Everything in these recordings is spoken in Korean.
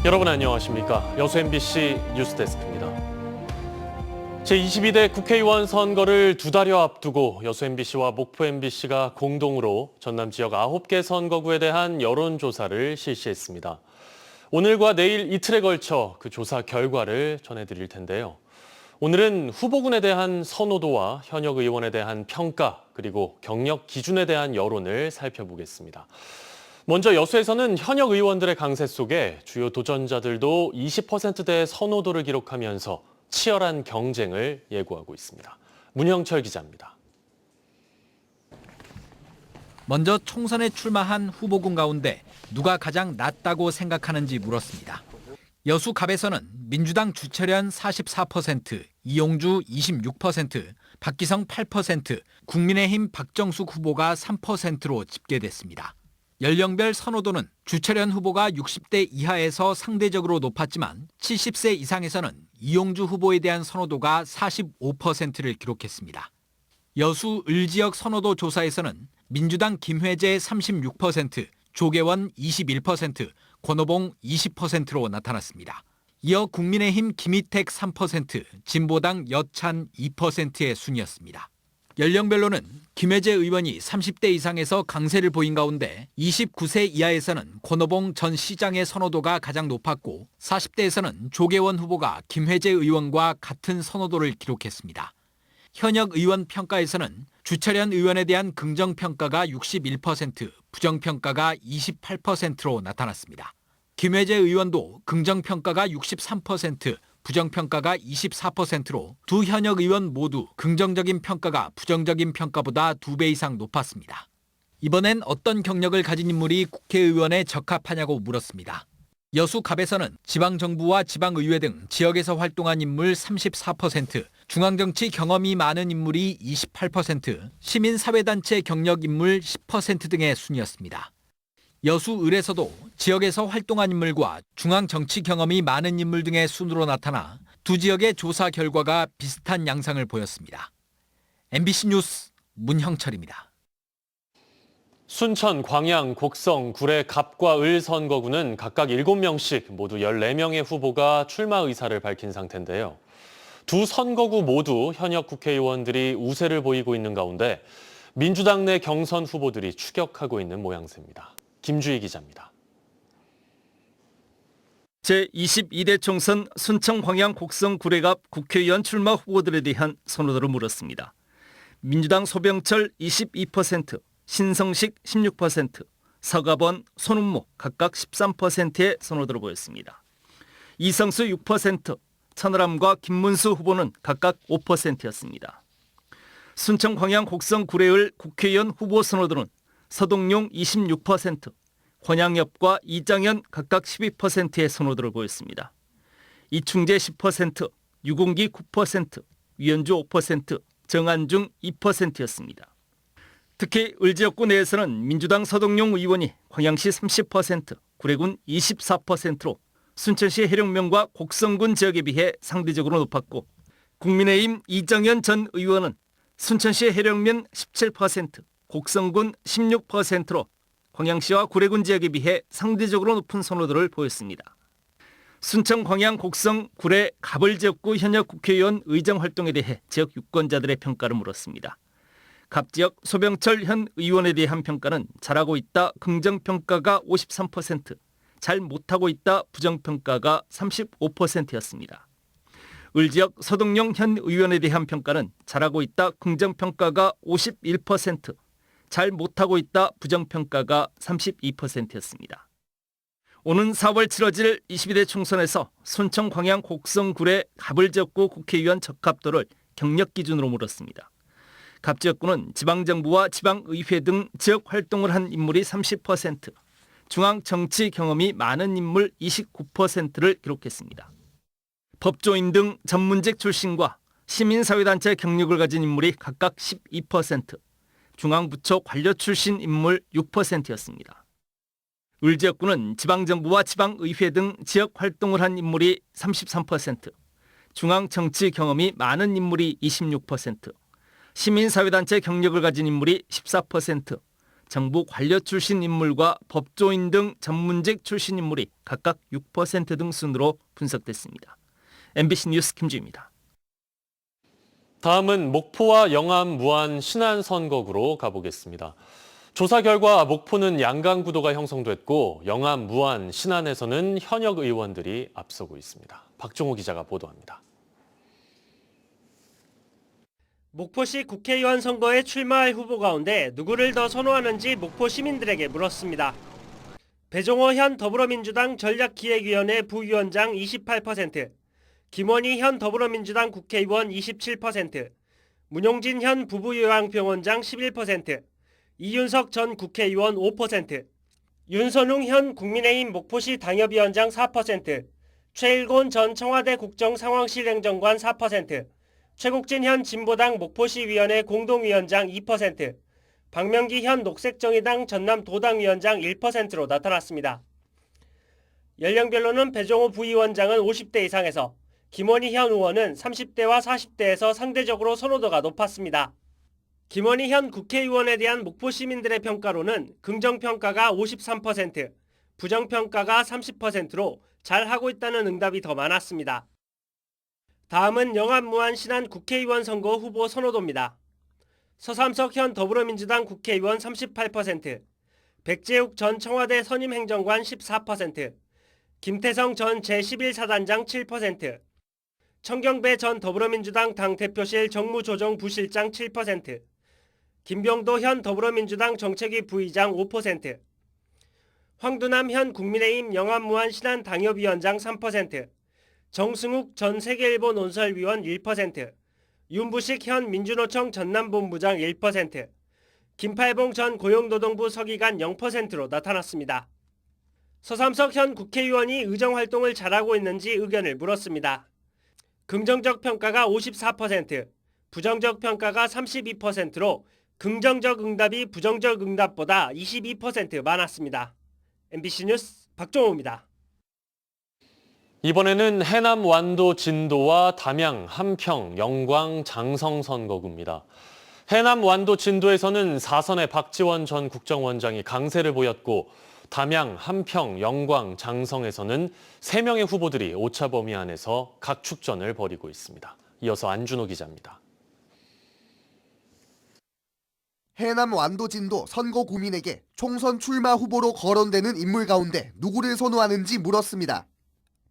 여러분 안녕하십니까? 여수 MBC 뉴스데스크입니다. 제22대 국회의원 선거를 2달여 앞두고 여수 MBC와 목포 MBC가 공동으로 전남 지역 9개 선거구에 대한 여론조사를 실시했습니다. 오늘과 내일 이틀에 걸쳐 그 조사 결과를 전해드릴 텐데요. 오늘은 후보군에 대한 선호도와 현역 의원에 대한 평가, 그리고 경력 기준에 대한 여론을 살펴보겠습니다. 먼저 여수에서는 현역 의원들의 강세 속에 주요 도전자들도 20%대의 선호도를 기록하면서 치열한 경쟁을 예고하고 있습니다. 문형철 기자입니다. 먼저 총선에 출마한 후보군 가운데 누가 가장 낫다고 생각하는지 물었습니다. 여수 갑에서는 민주당 주철현 44%, 이용주 26%, 박기성 8%, 국민의힘 박정숙 후보가 3%로 집계됐습니다. 연령별 선호도는 주철현 후보가 60대 이하에서 상대적으로 높았지만 70세 이상에서는 이용주 후보에 대한 선호도가 45%를 기록했습니다. 여수 을지역 선호도 조사에서는 민주당 김회재 36%, 조계원 21%, 권오봉 20%로 나타났습니다. 이어 국민의힘 김희택 3%, 진보당 여찬 2%의 순이었습니다. 연령별로는 김혜재 의원이 30대 이상에서 강세를 보인 가운데 29세 이하에서는 권오봉 전 시장의 선호도가 가장 높았고 40대에서는 조계원 후보가 김혜재 의원과 같은 선호도를 기록했습니다. 현역 의원 평가에서는 주철현 의원에 대한 긍정평가가 61%, 부정평가가 28%로 나타났습니다. 김혜재 의원도 긍정평가가 63%, 부정평가가 24%로 두 현역 의원 모두 긍정적인 평가가 부정적인 평가보다 2배 이상 높았습니다. 이번엔 어떤 경력을 가진 인물이 국회의원에 적합하냐고 물었습니다. 여수 갑에서는 지방정부와 지방의회 등 지역에서 활동한 인물 34%, 중앙정치 경험이 많은 인물이 28%, 시민사회단체 경력 인물 10% 등의 순이었습니다. 여수 을에서도 지역에서 활동한 인물과 중앙정치 경험이 많은 인물 등의 순으로 나타나 두 지역의 조사 결과가 비슷한 양상을 보였습니다. MBC 뉴스 문형철입니다. 순천, 광양, 곡성, 구례, 갑과 을 선거구는 각각 7명씩 모두 14명의 후보가 출마 의사를 밝힌 상태인데요. 두 선거구 모두 현역 국회의원들이 우세를 보이고 있는 가운데 민주당 내 경선 후보들이 추격하고 있는 모양새입니다. 김주희 기자입니다. 제22대 총선 순천, 광양, 곡성, 구례갑 국회의원 출마 후보들에 대한 선호도를 물었습니다. 민주당 소병철 22%, 신성식 16%, 서가번, 손은모 각각 13%의 선호도를 보였습니다. 이성수 6%, 천하람과 김문수 후보는 각각 5%였습니다. 순천, 광양, 곡성, 구례을 국회의원 후보 선호도는 서동용 26%, 권양엽과 이장현 각각 12%의 선호도를 보였습니다. 이충재 10%, 유공기 9%, 위원주 5%, 정안중 2%였습니다. 특히 을지역구 내에서는 민주당 서동용 의원이 광양시 30%, 구례군 24%로 순천시 해령면과 곡성군 지역에 비해 상대적으로 높았고 국민의힘 이정현 전 의원은 순천시 해령면 17%, 곡성군 16%로 광양시와 구례군 지역에 비해 상대적으로 높은 선호도를 보였습니다. 순천, 광양, 곡성, 구례, 갑을 지역구 현역 국회의원 의정 활동에 대해 지역 유권자들의 평가를 물었습니다. 갑 지역 소병철 현 의원에 대한 평가는 잘하고 있다 긍정평가가 53%, 잘 못하고 있다 부정평가가 35%였습니다. 을 지역 서동용 현 의원에 대한 평가는 잘하고 있다 긍정평가가 51%, 잘 못하고 있다 부정평가가 32%였습니다. 오는 4월 치러질 22대 총선에서 순천, 광양, 곡성, 구례, 갑을 지역구 국회의원 적합도를 경력 기준으로 물었습니다. 갑 지역구는 지방정부와 지방의회 등 지역 활동을 한 인물이 30%, 중앙정치 경험이 많은 인물 29%를 기록했습니다. 법조인 등 전문직 출신과 시민사회단체 경력을 가진 인물이 각각 12%, 중앙부처 관료 출신 인물 6%였습니다. 을 지역구는 지방정부와 지방의회 등 지역 활동을 한 인물이 33%, 중앙정치 경험이 많은 인물이 26%, 시민사회단체 경력을 가진 인물이 14%, 정부 관료 출신 인물과 법조인 등 전문직 출신 인물이 각각 6% 등 순으로 분석됐습니다. MBC 뉴스 김주입니다. 다음은 목포와 영암, 무안, 신안 선거구로 가보겠습니다. 조사 결과 목포는 양강 구도가 형성됐고 영암, 무안, 신안에서는 현역 의원들이 앞서고 있습니다. 박종호 기자가 보도합니다. 목포시 국회의원 선거에 출마할 후보 가운데 누구를 더 선호하는지 목포 시민들에게 물었습니다. 배종호 현 더불어민주당 전략기획위원회 부위원장 28%, 김원희 현 더불어민주당 국회의원 27%, 문용진 현 부부요양병원장 11%, 이윤석 전 국회의원 5%, 윤선웅 현 국민의힘 목포시 당협위원장 4%, 최일곤 전 청와대 국정상황실 행정관 4%, 최국진 현 진보당 목포시위원회 공동위원장 2%, 박명기 현 녹색정의당 전남도당위원장 1%로 나타났습니다. 연령별로는 배종호 부위원장은 50대 이상에서 김원희 현 의원은 30대와 40대에서 상대적으로 선호도가 높았습니다. 김원희 현 국회의원에 대한 목포 시민들의 평가로는 긍정평가가 53%, 부정평가가 30%로 잘하고 있다는 응답이 더 많았습니다. 다음은 영암, 무안, 신안 국회의원 선거 후보 선호도입니다. 서삼석 현 더불어민주당 국회의원 38%, 백재욱 전 청와대 선임행정관 14%, 김태성 전 제11사단장 7%, 청경배 전 더불어민주당 당대표실 정무조정부실장 7%, 김병도 현 더불어민주당 정책위 부의장 5%, 황두남 현 국민의힘 영암, 무안, 신안 당협위원장 3%, 정승욱 전 세계일보 논설위원 1%, 윤부식 현 민주노총 전남본부장 1%, 김팔봉 전 고용노동부 서기관 0%로 나타났습니다. 서삼석 현 국회의원이 의정활동을 잘하고 있는지 의견을 물었습니다. 긍정적 평가가 54%, 부정적 평가가 32%로 긍정적 응답이 부정적 응답보다 22% 많았습니다. MBC 뉴스 박종호입니다. 이번에는 해남 완도 진도와 담양, 함평, 영광, 장성 선거구입니다. 해남 완도 진도에서는 4선의 박지원 전 국정원장이 강세를 보였고 담양, 함평, 영광, 장성에서는 3명의 후보들이 오차범위 안에서 각축전을 벌이고 있습니다. 이어서 안준호 기자입니다. 해남 완도진도 선거 구민에게 총선 출마 후보로 거론되는 인물 가운데 누구를 선호하는지 물었습니다.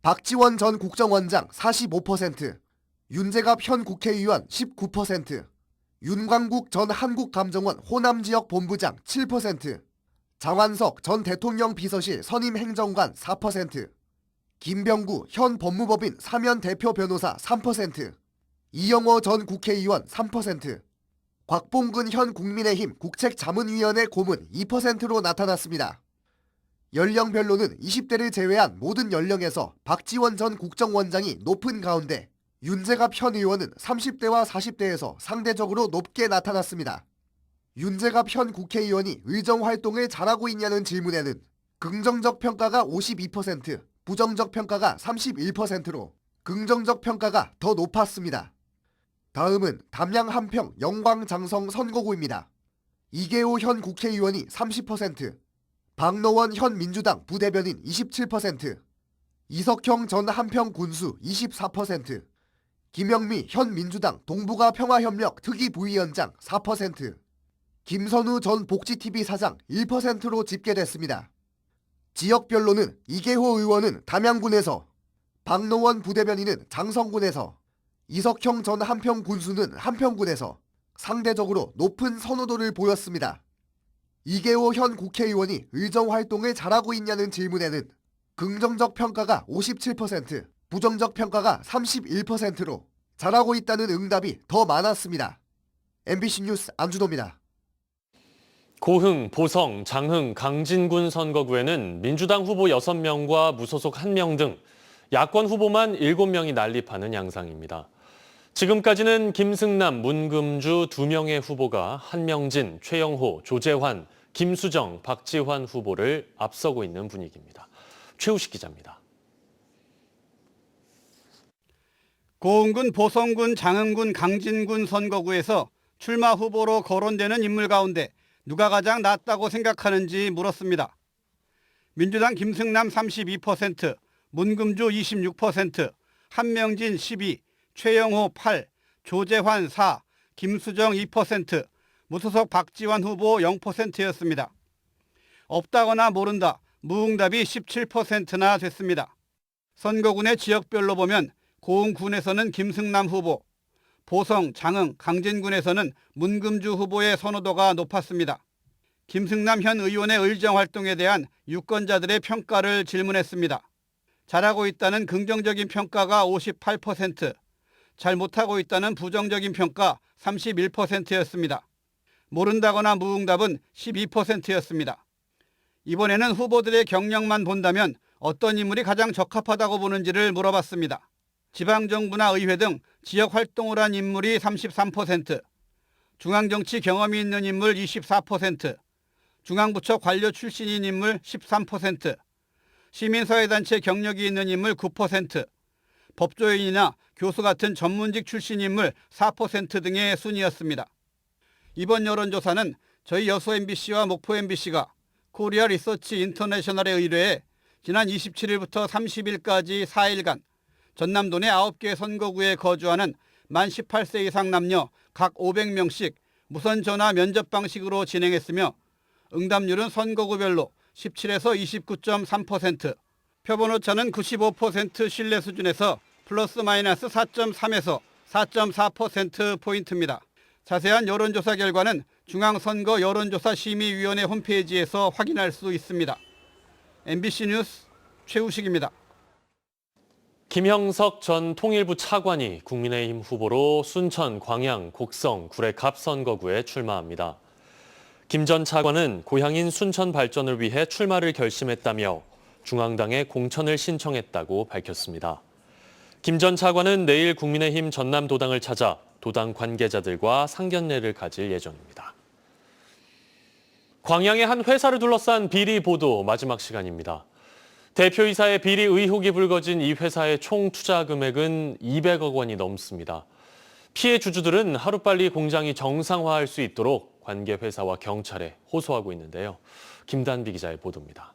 박지원 전 국정원장 45%, 윤재갑 현 국회의원 19%, 윤광국 전 한국감정원 호남지역 본부장 7%, 장완석 전 대통령 비서실 선임행정관 4%, 김병구 현 법무법인 사면 대표 변호사 3%, 이영호 전 국회의원 3%, 곽봉근 현 국민의힘 국책자문위원회 고문 2%로 나타났습니다. 연령별로는 20대를 제외한 모든 연령에서 박지원 전 국정원장이 높은 가운데 윤재갑 현 의원은 30대와 40대에서 상대적으로 높게 나타났습니다. 윤재갑 현 국회의원이 의정활동을 잘하고 있냐는 질문에는 긍정적 평가가 52%, 부정적 평가가 31%로 긍정적 평가가 더 높았습니다. 다음은 담양 함평 영광 장성 선거구입니다. 이계호 현 국회의원이 30%, 박노원 현 민주당 부대변인 27%, 이석형 전 함평 군수 24%, 김영미 현 민주당 동북아 평화협력 특위부위원장 4%, 김선우 전 복지TV 사장 1%로 집계됐습니다. 지역별로는 이계호 의원은 담양군에서, 박노원 부대변인은 장성군에서, 이석형 전 함평 군수는 함평군에서 상대적으로 높은 선호도를 보였습니다. 이계호 현 국회의원이 의정활동을 잘하고 있냐는 질문에는 긍정적 평가가 57%, 부정적 평가가 31%로 잘하고 있다는 응답이 더 많았습니다. MBC 뉴스 안준호입니다. 고흥, 보성, 장흥, 강진군 선거구에는 민주당 후보 6명과 무소속 1명 등 야권 후보만 7명이 난립하는 양상입니다. 지금까지는 김승남, 문금주 2명의 후보가 한명진, 최영호, 조재환, 김수정, 박지환 후보를 앞서고 있는 분위기입니다. 최우식 기자입니다. 고흥군, 보성군, 장흥군, 강진군 선거구에서 출마 후보로 거론되는 인물 가운데 누가 가장 낫다고 생각하는지 물었습니다. 민주당 김승남 32%, 문금주 26%, 한명진 12%, 최영호 8%, 조재환 4%, 김수정 2%, 무소속 박지원 후보 0%였습니다. 없다거나 모른다, 무응답이 17%나 됐습니다. 선거군의 지역별로 보면 고흥군에서는 김승남 후보, 보성, 장흥, 강진군에서는 문금주 후보의 선호도가 높았습니다. 김승남 현 의원의 의정 활동에 대한 유권자들의 평가를 질문했습니다. 잘하고 있다는 긍정적인 평가가 58%, 잘 못하고 있다는 부정적인 평가 31%였습니다. 모른다거나 무응답은 12%였습니다. 이번에는 후보들의 경력만 본다면 어떤 인물이 가장 적합하다고 보는지를 물어봤습니다. 지방정부나 의회 등 지역 활동을 한 인물이 33%, 중앙정치 경험이 있는 인물 24%, 중앙부처 관료 출신인 인물 13%, 시민사회단체 경력이 있는 인물 9%, 법조인이나 교수 같은 전문직 출신 인물 4% 등의 순이었습니다. 이번 여론조사는 저희 여수 MBC와 목포 MBC가 코리아 리서치 인터내셔널에 의뢰해 지난 27일부터 30일까지 4일간 전남도 내 9개 선거구에 거주하는 만 18세 이상 남녀 각 500명씩 무선 전화 면접 방식으로 진행했으며 응답률은 선거구별로 17에서 29.3%, 표본오차는 95% 신뢰 수준에서 플러스 마이너스 4.3에서 4.4%포인트입니다. 자세한 여론조사 결과는 중앙선거 여론조사심의위원회 홈페이지에서 확인할 수 있습니다. MBC 뉴스 최우식입니다. 김형석 전 통일부 차관이 국민의힘 후보로 순천, 광양, 곡성, 구례 갑 선거구에 출마합니다. 김 전 차관은 고향인 순천 발전을 위해 출마를 결심했다며 중앙당에 공천을 신청했다고 밝혔습니다. 김 전 차관은 내일 국민의힘 전남도당을 찾아 도당 관계자들과 상견례를 가질 예정입니다. 광양의 한 회사를 둘러싼 비리 보도 마지막 시간입니다. 대표이사의 비리 의혹이 불거진 이 회사의 총 투자 금액은 200억 원이 넘습니다. 피해 주주들은 하루빨리 공장이 정상화할 수 있도록 관계 회사와 경찰에 호소하고 있는데요. 김단비 기자의 보도입니다.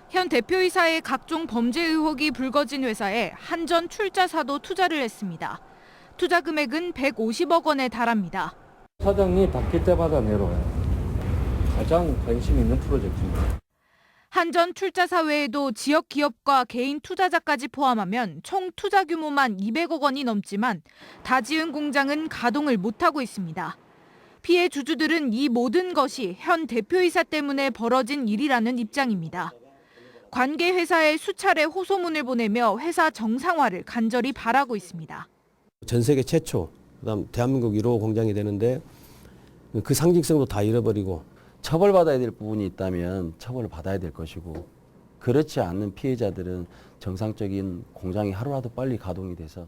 현 대표이사의 각종 범죄 의혹이 불거진 회사에 한전 출자사도 투자를 했습니다. 투자 금액은 150억 원에 달합니다. 사장이 바뀔 때마다 내려와요. 가장 관심 있는 프로젝트입니다. 한전 출자사 외에도 지역 기업과 개인 투자자까지 포함하면 총 투자 규모만 200억 원이 넘지만 다 지은 공장은 가동을 못하고 있습니다. 피해 주주들은 이 모든 것이 현 대표이사 때문에 벌어진 일이라는 입장입니다. 관계 회사에 수차례 호소문을 보내며 회사 정상화를 간절히 바라고 있습니다. 전 세계 최초, 그다음 대한민국 1호 공장이 되는데 그 상징성도 다 잃어버리고 처벌받아야 될 부분이 있다면 처벌을 받아야 될 것이고 그렇지 않는 피해자들은 정상적인 공장이 하루라도 빨리 가동이 돼서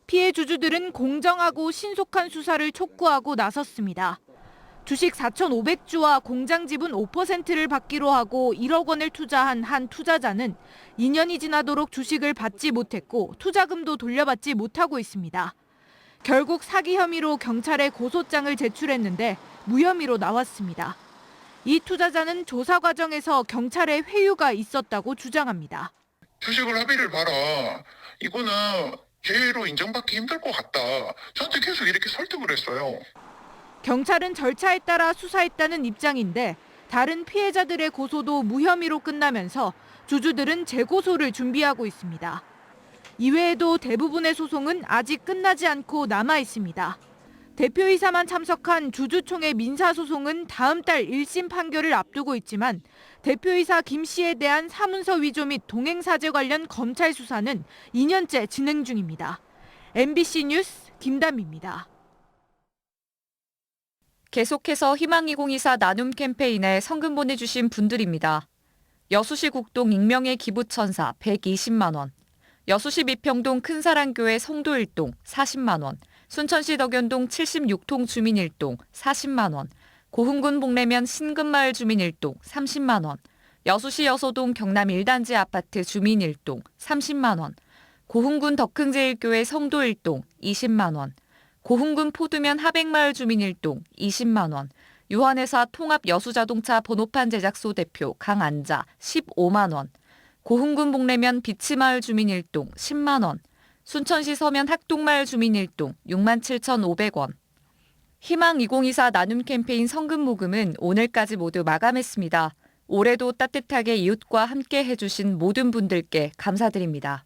피해 주주들은 공정하고 신속한 수사를 촉구하고 나섰습니다. 주식 4,500주와 공장 지분 5%를 받기로 하고 1억 원을 투자한 한 투자자는 2년이 지나도록 주식을 받지 못했고 투자금도 돌려받지 못하고 있습니다. 결국 사기 혐의로 경찰에 고소장을 제출했는데 무혐의로 나왔습니다. 이 투자자는 조사 과정에서 경찰에 회유가 있었다고 주장합니다. 주식을 합의를 봐라. 이거는 개로 인정받기 힘들 것 같다. 저한테 계속 이렇게 설득을 했어요. 경찰은 절차에 따라 수사했다는 입장인데 다른 피해자들의 고소도 무혐의로 끝나면서 주주들은 재고소를 준비하고 있습니다. 이외에도 대부분의 소송은 아직 끝나지 않고 남아 있습니다. 대표이사만 참석한 주주총회 민사소송은 다음 달 1심 판결을 앞두고 있지만 대표이사 김 씨에 대한 사문서 위조 및 동행사죄 관련 검찰 수사는 2년째 진행 중입니다. MBC 뉴스 김담입니다. 계속해서 희망2024 나눔 캠페인에 성금 보내주신 분들입니다. 여수시 국동 익명의 기부천사 120만 원, 여수시 미평동 큰사랑교회 성도 1동 40만 원, 순천시 덕연동 76통 주민 1동 40만 원, 고흥군 복례면 신금마을 주민 1동 30만 원, 여수시 여소동 경남 1단지 아파트 주민 1동 30만 원, 고흥군 덕흥제일교회 성도 1동 20만 원, 고흥군 포두면 하백마을 주민 1동 20만 원, 유한회사 통합 여수자동차 번호판 제작소 대표 강안자 15만 원, 고흥군 복례면 비치마을 주민 1동 10만 원, 순천시 서면 학동마을 주민 1동 67,500원. 희망 2024 나눔 캠페인 성금 모금은 오늘까지 모두 마감했습니다. 올해도 따뜻하게 이웃과 함께 해주신 모든 분들께 감사드립니다.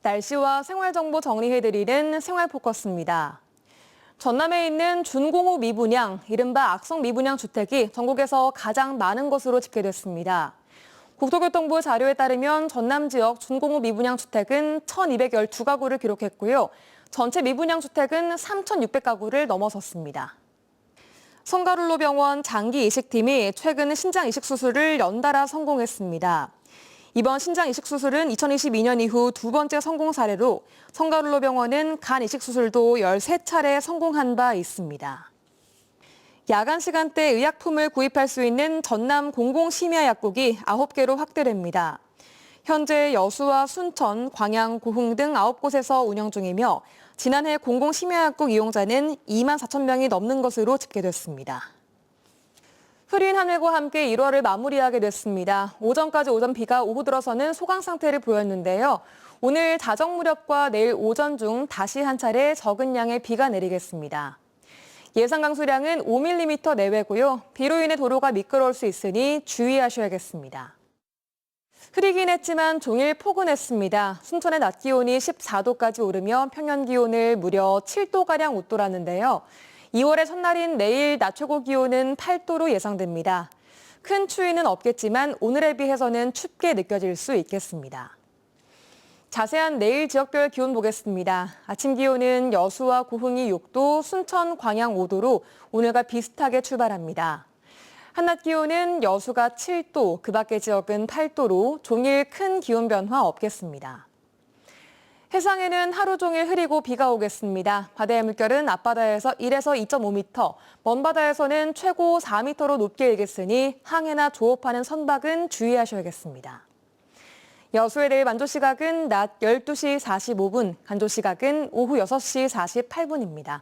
날씨와 생활정보 정리해드리는 생활포커스입니다. 전남에 있는 준공후 미분양, 이른바 악성 미분양 주택이 전국에서 가장 많은 것으로 집계됐습니다. 국토교통부 자료에 따르면 전남 지역 준공후 미분양 주택은 1,212가구를 기록했고요. 전체 미분양 주택은 3,600가구를 넘어섰습니다. 성가룰로 병원 장기 이식팀이 최근 신장 이식 수술을 연달아 성공했습니다. 이번 신장 이식 수술은 2022년 이후 두 번째 성공 사례로 성가룰로 병원은 간 이식 수술도 13차례 성공한 바 있습니다. 야간 시간대 의약품을 구입할 수 있는 전남 공공심야약국이 9개로 확대됩니다. 현재 여수와 순천, 광양, 고흥 등 9곳에서 운영 중이며 지난해 공공심야약국 이용자는 2만 4천 명이 넘는 것으로 집계됐습니다. 흐린 하늘과 함께 1월을 마무리하게 됐습니다. 오전까지 오전 비가 오후 들어서는 소강 상태를 보였는데요. 오늘 자정 무렵과 내일 오전 중 다시 한 차례 적은 양의 비가 내리겠습니다. 예상 강수량은 5mm 내외고요. 비로 인해 도로가 미끄러울 수 있으니 주의하셔야겠습니다. 흐리긴 했지만 종일 포근했습니다. 순천의 낮 기온이 14도까지 오르며 평년 기온을 무려 7도가량 웃돌았는데요. 2월의 첫날인 내일 낮 최고 기온은 8도로 예상됩니다. 큰 추위는 없겠지만 오늘에 비해서는 춥게 느껴질 수 있겠습니다. 자세한 내일 지역별 기온 보겠습니다. 아침 기온은 여수와 고흥이 6도, 순천, 광양 5도로 오늘과 비슷하게 출발합니다. 한낮 기온은 여수가 7도, 그 밖의 지역은 8도로 종일 큰 기온 변화 없겠습니다. 해상에는 하루 종일 흐리고 비가 오겠습니다. 바다의 물결은 앞바다에서 1에서 2.5m, 먼바다에서는 최고 4m로 높게 일겠으니 항해나 조업하는 선박은 주의하셔야겠습니다. 여수의 내일 만조 시각은 낮 12시 45분, 간조 시각은 오후 6시 48분입니다.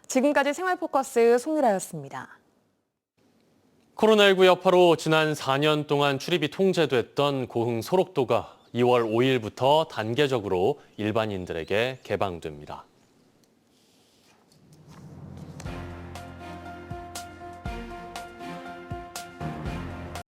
지금까지 생활포커스 송유라였습니다. 코로나19 여파로 지난 4년 동안 출입이 통제됐던 고흥 소록도가 2월 5일부터 단계적으로 일반인들에게 개방됩니다.